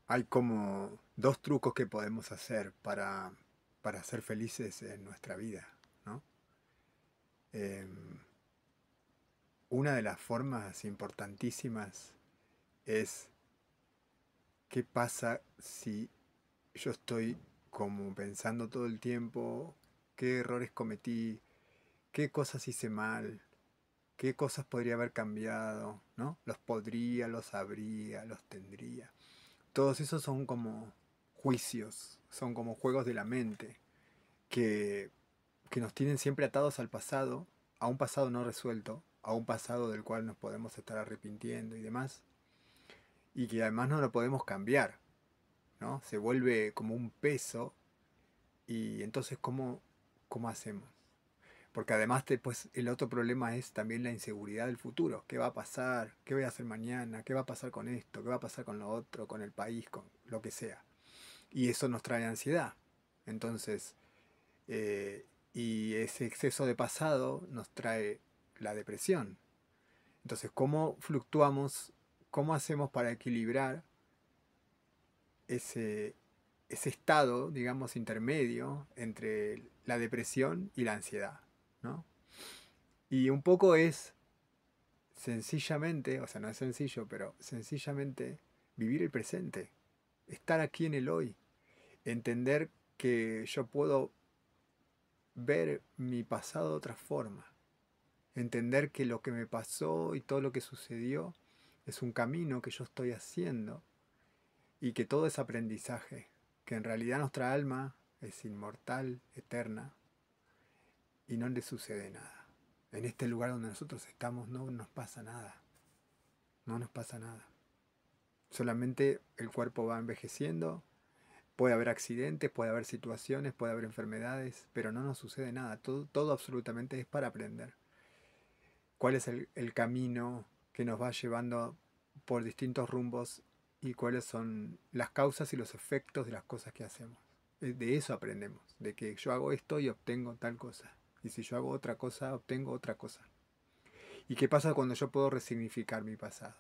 Hay como dos trucos que podemos hacer para ser felices en nuestra vida, ¿no? Em, una de las formas importantísimas es qué pasa si yo estoy como pensando todo el tiempo qué errores cometí, qué cosas hice mal, qué cosas podría haber cambiado, ¿no? Los podría, los habría, los tendría. Todos esos son como juicios, son como juegos de la mente que, que nos tienen siempre atados al pasado, a un pasado no resuelto, a un pasado del cual nos podemos estar arrepintiendo y demás, y que además no lo podemos cambiar, ¿no? Se vuelve como un peso y entonces ¿cómo hacemos? Porque además pues, el otro problema es también la inseguridad del futuro. ¿Qué va a pasar? ¿Qué voy a hacer mañana? ¿Qué va a pasar con esto? ¿Qué va a pasar con lo otro? ¿Con el país? Con lo que sea. Y eso nos trae ansiedad. Entonces, eh, y ese exceso de pasado nos trae la depresión. Entonces, ¿cómo fluctuamos? ¿Cómo hacemos para equilibrar ese, ese estado, digamos, intermedio entre la depresión y la ansiedad? ¿No? Y un poco es sencillamente, o sea, no es sencillo, pero sencillamente vivir el presente, estar aquí en el hoy, entender que yo puedo ver mi pasado de otra forma, entender que lo que me pasó y todo lo que sucedió es un camino que yo estoy haciendo y que todo es aprendizaje, que en realidad nuestra alma es inmortal, eterna y no le sucede nada. En este lugar donde nosotros estamos no nos pasa nada, no nos pasa nada. Solamente el cuerpo va envejeciendo, puede haber accidentes, puede haber situaciones, puede haber enfermedades, pero no nos sucede nada. Todo absolutamente es para aprender. ¿Cuál es el camino que nos va llevando por distintos rumbos y cuáles son las causas y los efectos de las cosas que hacemos? De eso aprendemos, de que yo hago esto y obtengo tal cosa. Y si yo hago otra cosa, obtengo otra cosa. ¿Y qué pasa cuando yo puedo resignificar mi pasado?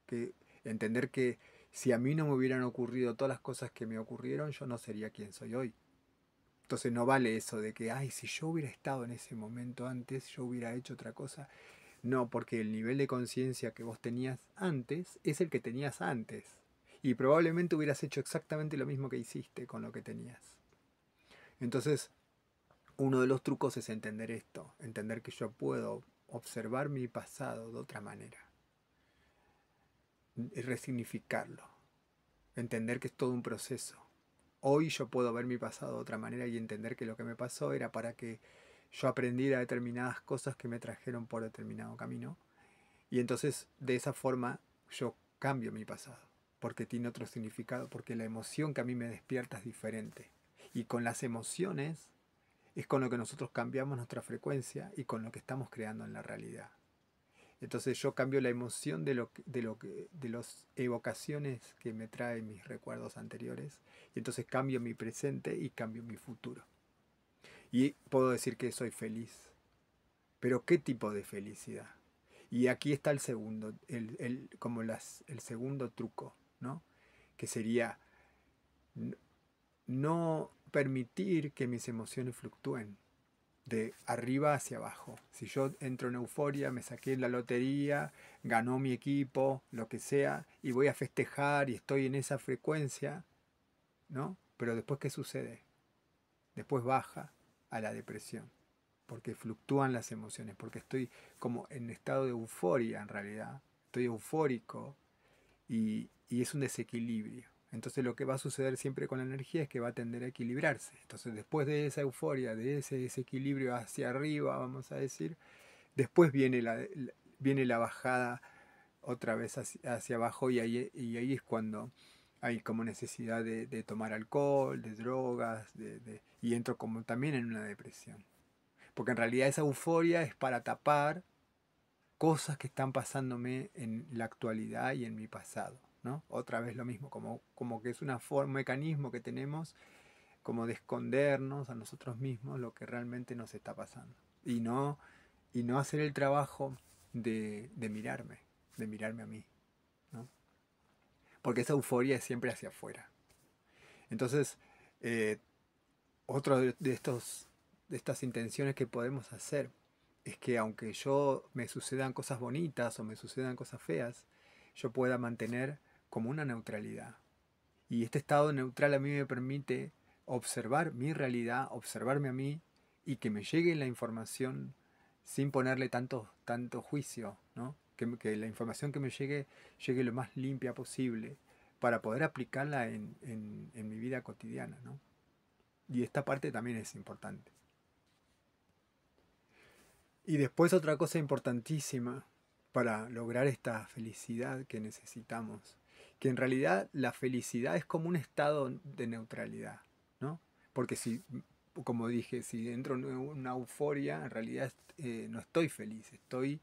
Que entender que si a mí no me hubieran ocurrido todas las cosas que me ocurrieron, yo no sería quien soy hoy. Entonces no vale eso de que, ay, si yo hubiera estado en ese momento antes, yo hubiera hecho otra cosa. No, porque el nivel de conciencia que vos tenías antes es el que tenías antes. Y probablemente hubieras hecho exactamente lo mismo que hiciste con lo que tenías. Entonces, uno de los trucos es entender esto, entender que yo puedo observar mi pasado de otra manera, resignificarlo, entender que es todo un proceso. Hoy yo puedo ver mi pasado de otra manera y entender que lo que me pasó era para que yo aprendiera determinadas cosas que me trajeron por determinado camino. Y entonces de esa forma yo cambio mi pasado, porque tiene otro significado, porque la emoción que a mí me despierta es diferente. Y con las emociones es con lo que nosotros cambiamos nuestra frecuencia y con lo que estamos creando en la realidad. Entonces yo cambio la emoción de las evocaciones que me traen mis recuerdos anteriores. Y entonces cambio mi presente y cambio mi futuro. Y puedo decir que soy feliz. Pero ¿qué tipo de felicidad? Y aquí está el segundo, el segundo truco, ¿no? Que sería no permitir que mis emociones fluctúen de arriba hacia abajo. Si yo entro en euforia, me saqué la lotería, ganó mi equipo, lo que sea, y voy a festejar y estoy en esa frecuencia, ¿no? Pero después, ¿qué sucede? Después baja a la depresión, porque fluctúan las emociones, porque estoy como en estado de euforia en realidad, estoy eufórico y es un desequilibrio. Entonces lo que va a suceder siempre con la energía es que va a tender a equilibrarse. Entonces después de esa euforia, de ese desequilibrio hacia arriba, vamos a decir, después viene la bajada otra vez hacia abajo y ahí es cuando hay como necesidad de tomar alcohol, de drogas, y entro como también en una depresión. Porque en realidad esa euforia es para tapar cosas que están pasándome en la actualidad y en mi pasado, ¿no? Otra vez lo mismo, como que es un mecanismo que tenemos como de escondernos a nosotros mismos lo que realmente nos está pasando. Y no hacer el trabajo de mirarme a mí, ¿no? porque esa euforia es siempre hacia afuera. Entonces, eh, otro de estas intenciones que podemos hacer es que aunque yo me sucedan cosas bonitas o me sucedan cosas feas, yo pueda mantener como una neutralidad. Y este estado neutral a mí me permite observar mi realidad, observarme a mí y que me llegue la información sin ponerle tanto juicio, ¿no? Que la información que me llegue lo más limpia posible para poder aplicarla en mi vida cotidiana, ¿no? Y esta parte también es importante. Y después otra cosa importantísima para lograr esta felicidad que necesitamos, que en realidad la felicidad es como un estado de neutralidad, ¿no? Porque si, como dije, si entro en una euforia, en realidad no estoy feliz, estoy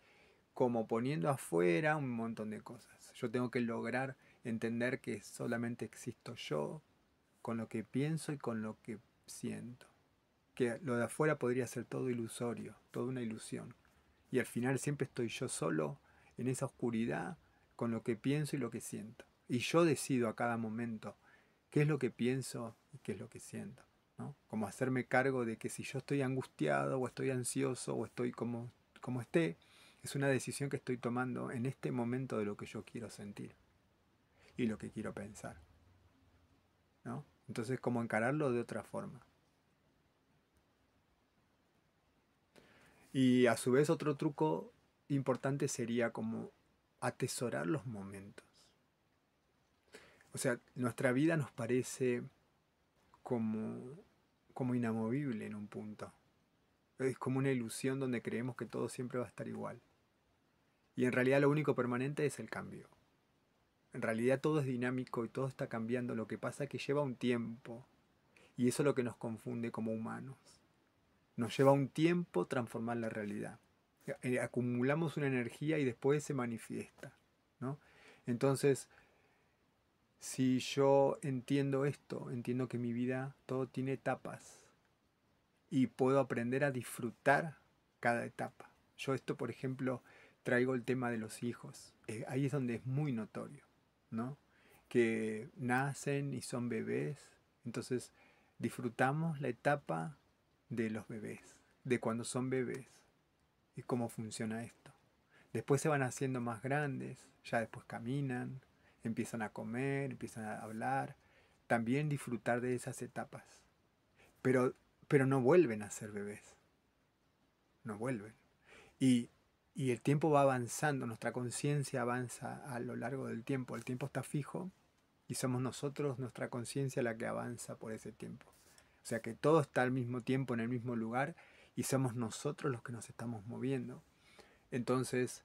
como poniendo afuera un montón de cosas. Yo tengo que lograr entender que solamente existo yo, con lo que pienso y con lo que siento. Que lo de afuera podría ser todo ilusorio, toda una ilusión. Y al final siempre estoy yo solo en esa oscuridad con lo que pienso y lo que siento. Y yo decido a cada momento qué es lo que pienso y qué es lo que siento, ¿no? Como hacerme cargo de que si yo estoy angustiado o estoy ansioso o estoy como esté, es una decisión que estoy tomando en este momento de lo que yo quiero sentir y lo que quiero pensar, ¿no? Entonces, como encararlo de otra forma. Y a su vez otro truco importante sería como atesorar los momentos. O sea, nuestra vida nos parece como, como inamovible en un punto. Es como una ilusión donde creemos que todo siempre va a estar igual. Y en realidad lo único permanente es el cambio. En realidad todo es dinámico y todo está cambiando. Lo que pasa es que lleva un tiempo. Y eso es lo que nos confunde como humanos. Nos lleva un tiempo transformar la realidad. Acumulamos una energía y después se manifiesta, ¿no? Entonces, si yo entiendo esto, entiendo que mi vida todo tiene etapas y puedo aprender a disfrutar cada etapa. Yo esto, por ejemplo, traigo el tema de los hijos. Ahí es donde es muy notorio, ¿no? Que nacen y son bebés. Entonces, disfrutamos la etapa de los bebés, de cuando son bebés y cómo funciona esto. Después se van haciendo más grandes, ya después caminan, empiezan a comer, empiezan a hablar, también disfrutar de esas etapas. Pero, pero no vuelven a ser bebés, no vuelven. Y, y el tiempo va avanzando, nuestra conciencia avanza a lo largo del tiempo, el tiempo está fijo y somos nosotros, nuestra conciencia, la que avanza por ese tiempo. O sea que todo está al mismo tiempo en el mismo lugar y somos nosotros los que nos estamos moviendo. Entonces,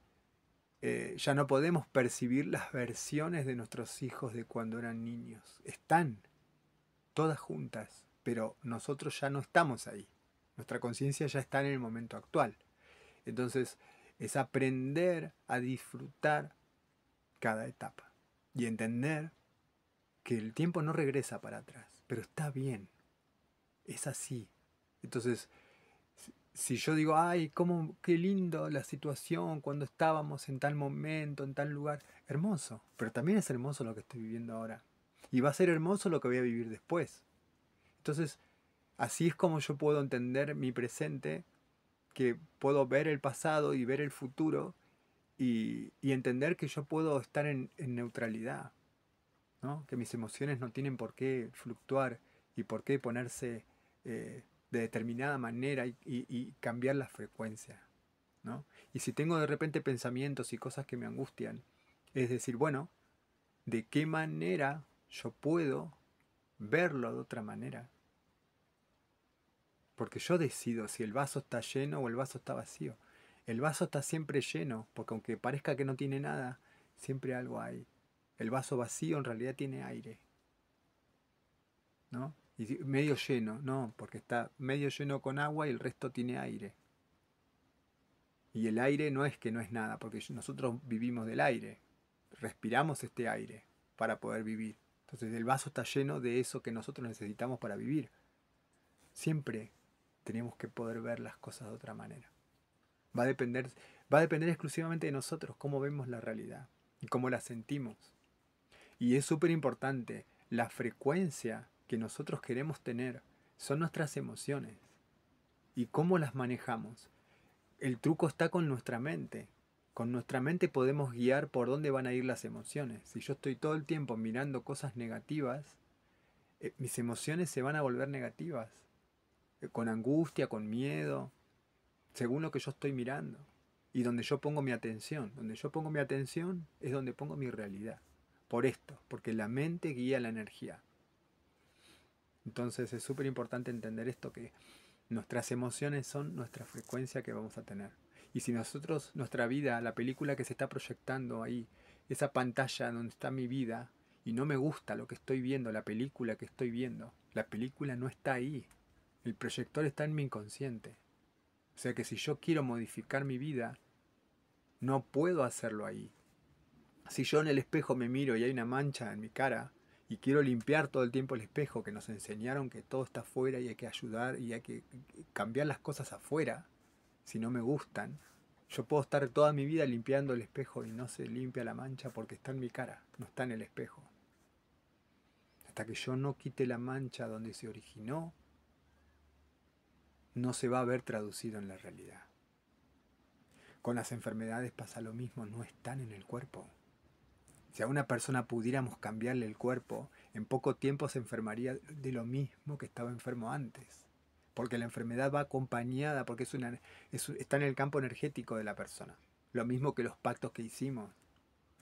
ya no podemos percibir las versiones de nuestros hijos de cuando eran niños. Están todas juntas, pero nosotros ya no estamos ahí. Nuestra conciencia ya está en el momento actual. Entonces, es aprender a disfrutar cada etapa y entender que el tiempo no regresa para atrás, pero está bien, es así. Entonces, si yo digo, ay, cómo, qué lindo la situación cuando estábamos en tal momento, en tal lugar, hermoso, pero también es hermoso lo que estoy viviendo ahora. Y va a ser hermoso lo que voy a vivir después. Entonces, así es como yo puedo entender mi presente, que puedo ver el pasado y ver el futuro y entender que yo puedo estar en neutralidad, ¿no? Que mis emociones no tienen por qué fluctuar y por qué ponerse de determinada manera y cambiar la frecuencia, ¿no? Y si tengo de repente pensamientos y cosas que me angustian, es decir, bueno, ¿de qué manera yo puedo verlo de otra manera? Porque yo decido si el vaso está lleno o el vaso está vacío. El vaso está siempre lleno, porque aunque parezca que no tiene nada, siempre algo hay. El vaso vacío en realidad tiene aire, ¿no? Y medio lleno, no, porque está medio lleno con agua y el resto tiene aire. Y el aire no es que no es nada, porque nosotros vivimos del aire, respiramos este aire para poder vivir. Entonces el vaso está lleno de eso que nosotros necesitamos para vivir. Siempre tenemos que poder ver las cosas de otra manera. Va a depender, va a depender exclusivamente de nosotros cómo vemos la realidad y cómo la sentimos. Y es súper importante, la frecuencia que nosotros queremos tener son nuestras emociones. ¿Y cómo las manejamos? El truco está con nuestra mente. Con nuestra mente podemos guiar por dónde van a ir las emociones. Si yo estoy todo el tiempo mirando cosas negativas, mis emociones se van a volver negativas. Con angustia, con miedo, según lo que yo estoy mirando. Y donde yo pongo mi atención. Donde yo pongo mi atención es donde pongo mi realidad. Por esto, porque la mente guía la energía. Entonces es súper importante entender esto, que nuestras emociones son nuestra frecuencia que vamos a tener. Y si nosotros, nuestra vida, la película que se está proyectando ahí, esa pantalla donde está mi vida, y no me gusta lo que estoy viendo, la película que estoy viendo, la película no está ahí. El proyector está en mi inconsciente. O sea que si yo quiero modificar mi vida, no puedo hacerlo ahí. Si yo en el espejo me miro y hay una mancha en mi cara, y quiero limpiar todo el tiempo el espejo, que nos enseñaron que todo está afuera y hay que ayudar y hay que cambiar las cosas afuera, si no me gustan, yo puedo estar toda mi vida limpiando el espejo y no se limpia la mancha porque está en mi cara, no está en el espejo. Hasta que yo no quite la mancha donde se originó, no se va a ver traducido en la realidad. Con las enfermedades pasa lo mismo, no están en el cuerpo. Si a una persona pudiéramos cambiarle el cuerpo, en poco tiempo se enfermaría de lo mismo que estaba enfermo antes. Porque la enfermedad va acompañada, porque está en el campo energético de la persona. Lo mismo que los pactos que hicimos.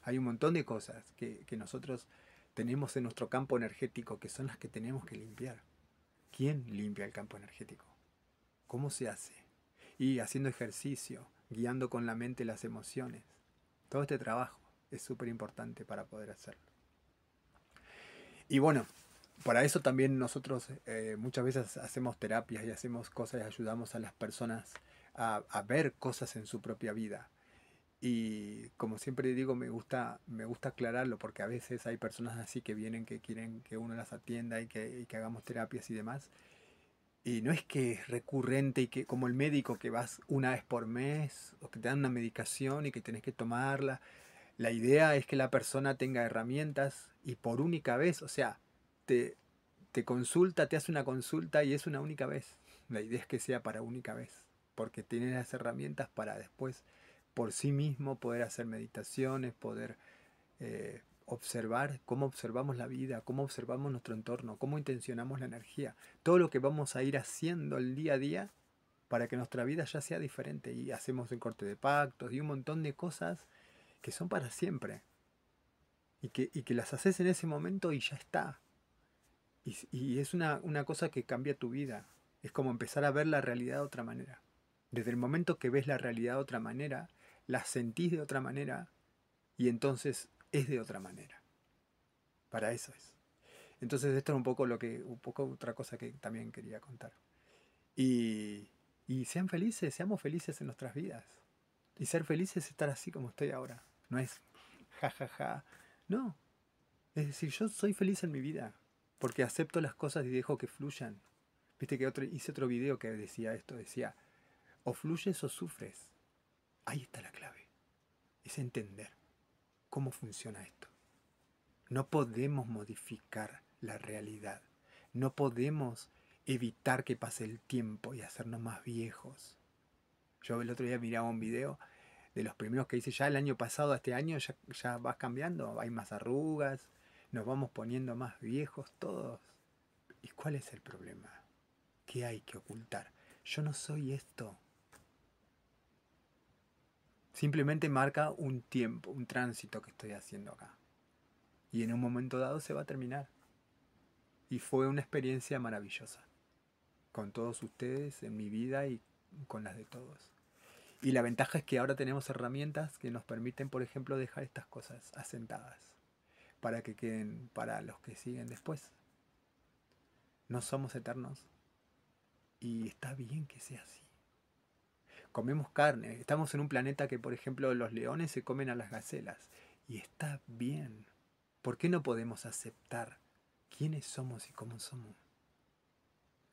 Hay un montón de cosas que nosotros tenemos en nuestro campo energético que son las que tenemos que limpiar. ¿Quién limpia el campo energético? ¿Cómo se hace? Y haciendo ejercicio, guiando con la mente las emociones. Todo este trabajo es súper importante para poder hacerlo. Y bueno, para eso también nosotros muchas veces hacemos terapias y hacemos cosas y ayudamos a las personas a ver cosas en su propia vida. Y como siempre digo, me gusta aclararlo porque a veces hay personas así que vienen que quieren que uno las atienda y que hagamos terapias y demás. Y no es que es recurrente y que como el médico que vas una vez por mes o que te dan una medicación y que tenés que tomarla. La idea es que la persona tenga herramientas y por única vez, o sea, te, te consulta, te hace una consulta y es una única vez. La idea es que sea para única vez, porque tiene las herramientas para después por sí mismo poder hacer meditaciones, poder observar cómo observamos la vida, cómo observamos nuestro entorno, cómo intencionamos la energía, todo lo que vamos a ir haciendo el día a día para que nuestra vida ya sea diferente. Y hacemos el corte de pactos y un montón de cosas que son para siempre y que las haces en ese momento y ya está. Y es una cosa que cambia tu vida. Es como empezar a ver la realidad de otra manera. Desde el momento que ves la realidad de otra manera, la sentís de otra manera y entonces es de otra manera. Para eso es. Entonces esto es un poco otra cosa que también quería contar. Y, y sean felices, seamos felices en nuestras vidas. Y ser felices es estar así como estoy ahora. No es jajaja. Ja, ja. No. Es decir, yo soy feliz en mi vida. Porque acepto las cosas y dejo que fluyan. Viste que hice otro video que decía esto. Decía, o fluyes o sufres. Ahí está la clave. Es entender cómo funciona esto. No podemos modificar la realidad. No podemos evitar que pase el tiempo y hacernos más viejos. Yo el otro día miraba un video de los primeros que hice ya el año pasado a este año, ya va cambiando, hay más arrugas, nos vamos poniendo más viejos todos. ¿Y cuál es el problema? ¿Qué hay que ocultar? Yo no soy esto. Simplemente marca un tiempo, un tránsito que estoy haciendo acá. Y en un momento dado se va a terminar. Y fue una experiencia maravillosa. Con todos ustedes, en mi vida y con las de todos. Y la ventaja es que ahora tenemos herramientas que nos permiten, por ejemplo, dejar estas cosas asentadas para que queden para los que siguen después. No somos eternos y está bien que sea así. Comemos carne, estamos en un planeta que, por ejemplo, los leones se comen a las gacelas y está bien. ¿Por qué no podemos aceptar quiénes somos y cómo somos?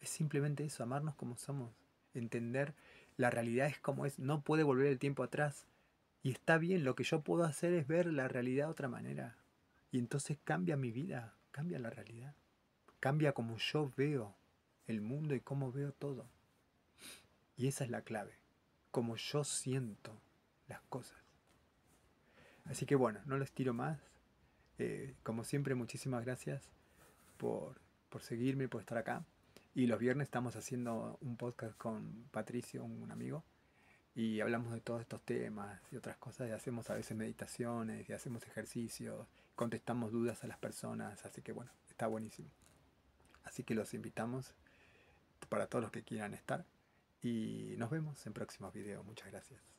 Es simplemente eso, amarnos como somos, entender la realidad es como es, no puede volver el tiempo atrás. Y está bien, lo que yo puedo hacer es ver la realidad de otra manera. Y entonces cambia mi vida, cambia la realidad, cambia como yo veo el mundo y cómo veo todo. Y esa es la clave, como yo siento las cosas. Así que bueno, no les tiro más. Como siempre, muchísimas gracias por, por seguirme, por estar acá. Y los viernes estamos haciendo un podcast con Patricio, un amigo, y hablamos de todos estos temas y otras cosas. Y hacemos a veces meditaciones, y hacemos ejercicios, contestamos dudas a las personas. Así que bueno, está buenísimo. Así que los invitamos para todos los que quieran estar. Y nos vemos en próximos videos. Muchas gracias.